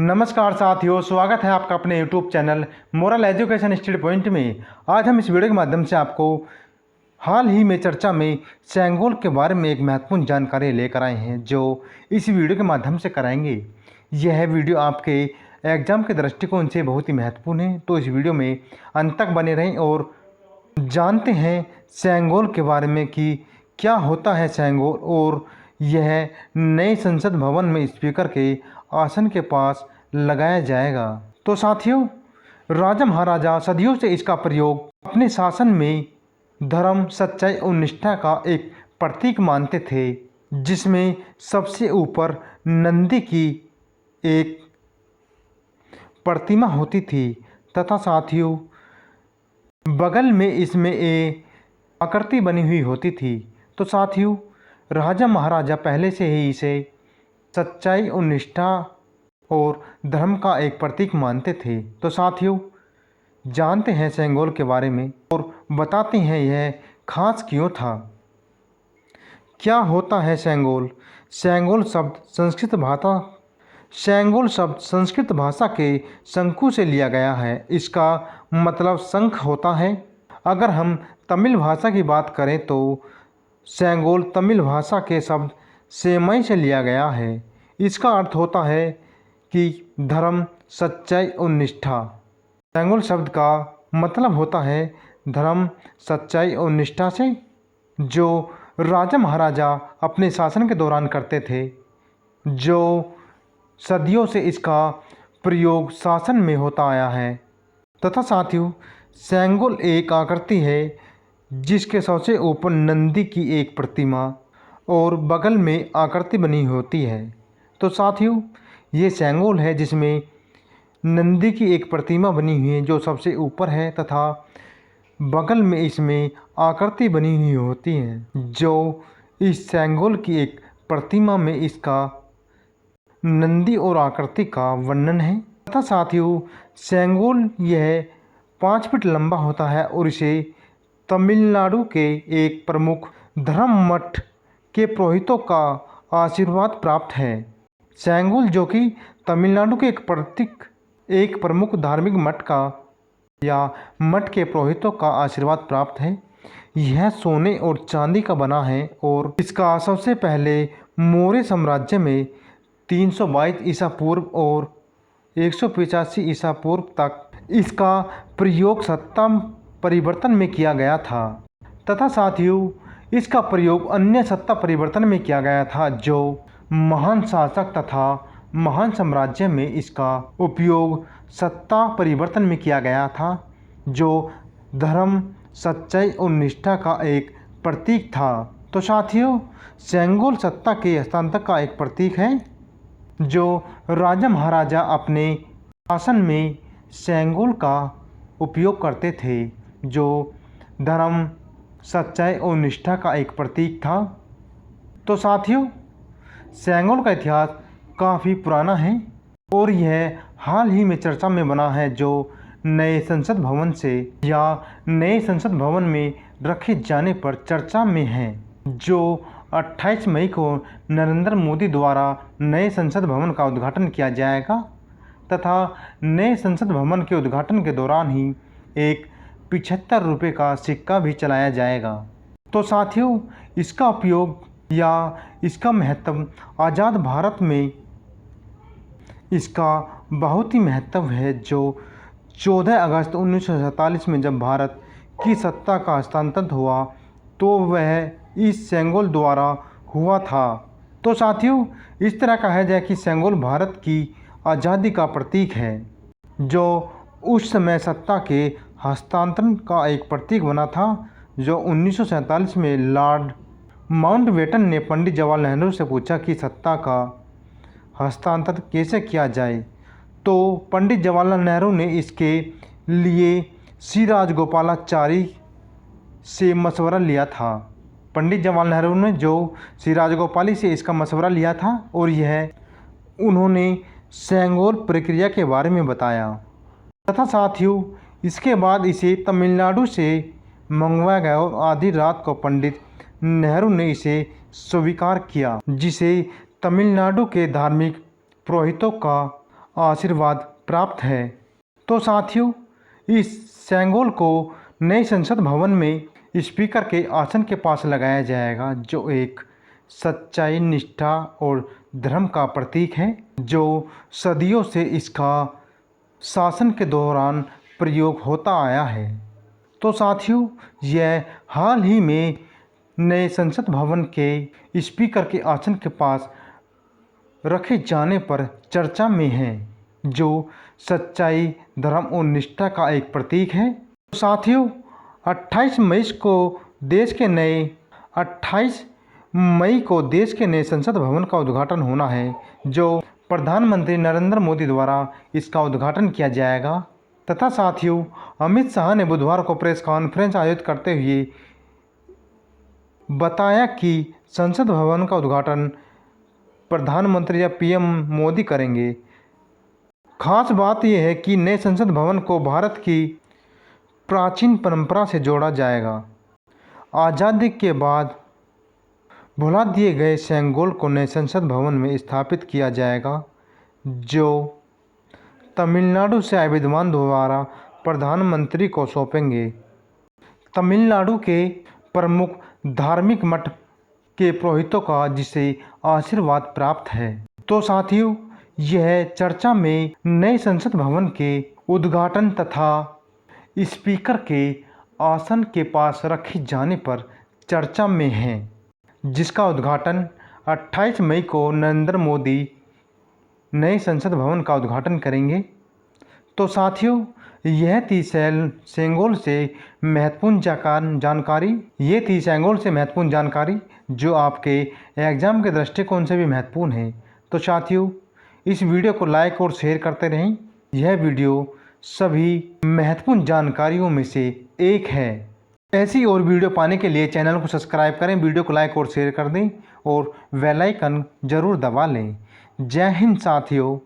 नमस्कार साथियों, स्वागत है आपका अपने YouTube channel moral education study point में। आज हम इस वीडियो के माध्यम से आपको हाल ही में चर्चा में सेंगोल के बारे में एक महत्वपूर्ण जानकारी लेकर आए हैं, जो इस वीडियो के माध्यम से कराएंगे। यह वीडियो आपके एग्ज़ाम के दृष्टिकोण से बहुत ही महत्वपूर्ण है, तो इस वीडियो में अंत तक बने रहें और जानते हैं सेंगोल के बारे में कि क्या होता है सेंगोल, और यह नए संसद भवन में स्पीकर के आसन के पास लगाया जाएगा। तो साथियों, राजा महाराजा सदियों से इसका प्रयोग अपने शासन में धर्म, सच्चाई और निष्ठा का एक प्रतीक मानते थे, जिसमें सबसे ऊपर नंदी की एक प्रतिमा होती थी तथा साथियों बगल में इसमें एक आकृति बनी हुई होती थी। तो साथियों, राजा महाराजा पहले से ही इसे सच्चाई और निष्ठा और धर्म का एक प्रतीक मानते थे। तो साथियों, जानते हैं सेंगोल के बारे में और बताते हैं यह खास क्यों था। क्या होता है सेंगोल? सेंगोल शब्द संस्कृत भाषा के शंखु से लिया गया है। इसका मतलब शंख होता है। अगर हम तमिल भाषा की बात करें तो सेंगोल तमिल भाषा के शब्द सेमई से लिया गया है। इसका अर्थ होता है कि धर्म, सच्चाई और निष्ठा। सेंगोल शब्द का मतलब होता है धर्म, सच्चाई और निष्ठा से, जो राजा महाराजा अपने शासन के दौरान करते थे, जो सदियों से इसका प्रयोग शासन में होता आया है। तथा साथियों, सेंगोल एक आकृति है जिसके सबसे ऊपर नंदी की एक प्रतिमा और बगल में आकृति बनी होती है। तो साथियों, ये सेंगोल है जिसमें नंदी की एक प्रतिमा बनी हुई है जो सबसे ऊपर है, तथा बगल में इसमें आकृति बनी हुई होती है, जो इस सेंगोल की एक प्रतिमा में इसका नंदी और आकृति का वर्णन है। तथा साथियों, सेंगोल यह 5 फीट लंबा होता है और इसे तमिलनाडु के एक प्रमुख धर्म मठ के पुरोहितों का आशीर्वाद प्राप्त है। सेंगोल, जो कि तमिलनाडु के एक प्रमुख धार्मिक मठ के पुरोहितों का आशीर्वाद प्राप्त है। यह सोने और चांदी का बना है और इसका सबसे पहले मौर्य साम्राज्य में 322 ईसा पूर्व और 185 ईसा पूर्व तक इसका प्रयोग सत्ता परिवर्तन में किया गया था। तथा साथियों, इसका प्रयोग अन्य सत्ता परिवर्तन में किया गया था, जो महान शासक तथा महान साम्राज्य में इसका उपयोग सत्ता परिवर्तन में किया गया था, जो धर्म, सच्चाई और निष्ठा का एक प्रतीक था। तो साथियों, सेंगोल सत्ता के हस्तांतरण का एक प्रतीक है, जो राजा महाराजा अपने शासन में सेंगोल का उपयोग करते थे, जो धर्म, सच्चाई और निष्ठा का एक प्रतीक था। तो साथियों, सेंगोल का इतिहास काफ़ी पुराना है और यह हाल ही में चर्चा में बना है, जो नए संसद भवन में रखे जाने पर चर्चा में है, जो 28 मई को नरेंद्र मोदी द्वारा नए संसद भवन का उद्घाटन किया जाएगा। तथा नए संसद भवन के उद्घाटन के दौरान ही एक 75 रुपये का सिक्का भी चलाया जाएगा। तो साथियों, इसका उपयोग या इसका महत्व आज़ाद भारत में इसका बहुत ही महत्व है, जो 14 अगस्त 1947 में जब भारत की सत्ता का हस्तांतरण हुआ तो वह इस सेंगोल द्वारा हुआ था। तो साथियों, इस तरह कहा जाए कि सेंगोल भारत की आज़ादी का प्रतीक है, जो उस समय सत्ता के हस्तांतरण का एक प्रतीक बना था, जो 1947 में लॉर्ड माउंटबेटन ने पंडित जवाहरलाल नेहरू से पूछा कि सत्ता का हस्तांतरण कैसे किया जाए। तो पंडित जवाहरलाल नेहरू ने इसके लिए श्री राजगोपालाचारी से मशवरा लिया था। पंडित जवाहरलाल नेहरू ने जो श्री राजगोपाली से इसका मशवरा लिया था और उन्होंने सेंगोल प्रक्रिया के बारे में बताया। तथा साथियों, इसके बाद इसे तमिलनाडु से मंगवाया गया और आधी रात को पंडित नेहरू ने इसे स्वीकार किया, जिसे तमिलनाडु के धार्मिक पुरोहितों का आशीर्वाद प्राप्त है। तो साथियों, इस सेंगोल को नए संसद भवन में स्पीकर के आसन के पास लगाया जाएगा, जो एक सच्चाई, निष्ठा और धर्म का प्रतीक है, जो सदियों से इसका शासन के दौरान प्रयोग होता आया है। तो साथियों, यह हाल ही में नए संसद भवन के स्पीकर के आसन के पास रखे जाने पर चर्चा में है, जो सच्चाई, धर्म और निष्ठा का एक प्रतीक है। तो साथियों, 28 मई को देश के नए संसद भवन का उद्घाटन होना है, जो प्रधानमंत्री नरेंद्र मोदी द्वारा इसका उद्घाटन किया जाएगा। तथा साथियों, अमित शाह ने बुधवार को प्रेस कॉन्फ्रेंस आयोजित करते हुए बताया कि संसद भवन का उद्घाटन प्रधानमंत्री या पीएम मोदी करेंगे। खास बात यह है कि नए संसद भवन को भारत की प्राचीन परंपरा से जोड़ा जाएगा। आज़ादी के बाद भुला दिए गए सेंगोल को नए संसद भवन में स्थापित किया जाएगा, जो तमिलनाडु से आए विद्वान द्वारा प्रधानमंत्री को सौंपेंगे। तमिलनाडु के प्रमुख धार्मिक मठ के पुरोहितों का जिसे आशीर्वाद प्राप्त है। तो साथियों, यह चर्चा में नए संसद भवन के उद्घाटन तथा स्पीकर के आसन के पास रखे जाने पर चर्चा में है, जिसका उद्घाटन 28 मई को नरेंद्र मोदी नए संसद भवन का उद्घाटन करेंगे। तो साथियों, यह थी सेंगोल से महत्वपूर्ण जानकारी जो आपके एग्ज़ाम के दृष्टिकोण से भी महत्वपूर्ण है। तो साथियों, इस वीडियो को लाइक और शेयर करते रहें। यह वीडियो सभी महत्वपूर्ण जानकारियों में से एक है। ऐसी और वीडियो पाने के लिए चैनल को सब्सक्राइब करें, वीडियो को लाइक और शेयर कर दें और बेल आइकन ज़रूर दबा लें। जय हिंद साथियों।